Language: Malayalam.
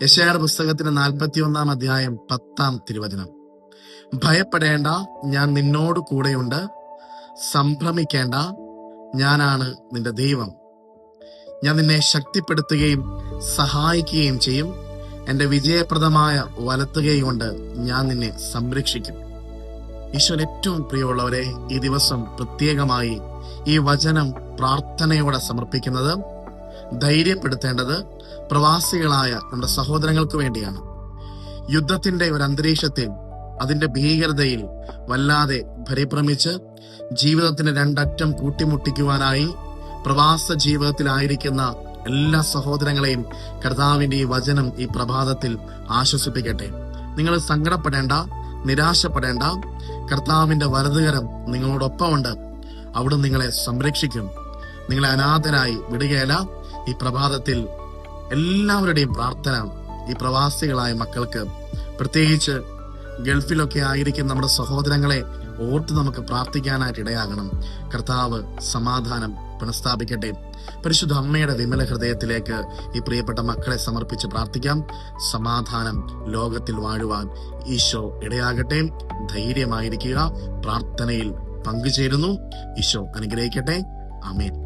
യെശയ്യായുടെ പുസ്തകത്തിന് 41 അധ്യായം 10 തിരുവചനം. ഭയപ്പെടേണ്ട, ഞാൻ നിന്നോട് കൂടെയുണ്ട്. സംഭ്രമിക്കേണ്ട, ഞാനാണ് നിന്റെ ദൈവം. ഞാൻ നിന്നെ ശക്തിപ്പെടുത്തുകയും സഹായിക്കുകയും ചെയ്യും. എന്റെ വിജയപ്രദമായ വലത്തുകൈ കൊണ്ട് ഞാൻ നിന്നെ സംരക്ഷിക്കും. ഈശോൻ ഏറ്റവും പ്രിയമുള്ളവരെ, ഈ ദിവസം പ്രത്യേകമായി ഈ വചനം പ്രാർത്ഥനയോടെ സമർപ്പിക്കുന്നത്, ധൈര്യപ്പെടുത്തേണ്ടത് പ്രവാസികളായ നമ്മുടെ സഹോദരങ്ങൾക്ക് വേണ്ടിയാണ്. യുദ്ധത്തിന്റെ ഒരു അന്തരീക്ഷത്തിൽ, അതിന്റെ ഭീകരതയിൽ വല്ലാതെ പരിഭ്രമിച്ച് ജീവിതത്തിന് രണ്ടറ്റം കൂട്ടിമുട്ടിക്കുവാനായി പ്രവാസ ജീവിതത്തിലായിരിക്കുന്ന എല്ലാ സഹോദരങ്ങളെയും കർത്താവിന്റെ ഈ വചനം ഈ പ്രഭാതത്തിൽ ആശ്വസിപ്പിക്കട്ടെ. നിങ്ങൾ സങ്കടപ്പെടേണ്ട, നിരാശപ്പെടേണ്ട. കർത്താവിന്റെ വലതുകരം നിങ്ങളോടൊപ്പമുണ്ട്. അവിടെ നിങ്ങളെ സംരക്ഷിക്കും. നിങ്ങളെ അനാഥരായി വിടുകയില്ല. ഈ പ്രഭാതത്തിൽ എല്ലാവരുടെയും പ്രാർത്ഥന ഈ പ്രവാസികളായ മക്കൾക്ക്, പ്രത്യേകിച്ച് ഗൾഫിലൊക്കെ ആയിരിക്കും നമ്മുടെ സഹോദരങ്ങളെ ഓർത്ത് നമുക്ക് പ്രാർത്ഥിക്കാനായിട്ട് ഇടയാകണം. കർത്താവ് സമാധാനം പുനഃസ്ഥാപിക്കട്ടെ. പരിശുദ്ധ അമ്മയുടെ വിമല ഹൃദയത്തിലേക്ക് ഈ പ്രിയപ്പെട്ട മക്കളെ സമർപ്പിച്ച് പ്രാർത്ഥിക്കാം. സമാധാനം ലോകത്തിൽ വാഴുവാൻ ഈശോ ഇടയാകട്ടെ. ധൈര്യമായിരിക്കുക. പ്രാർത്ഥനയിൽ പങ്കുചേരുന്നു. ഈശോ അനുഗ്രഹിക്കട്ടെ. ആമേൻ.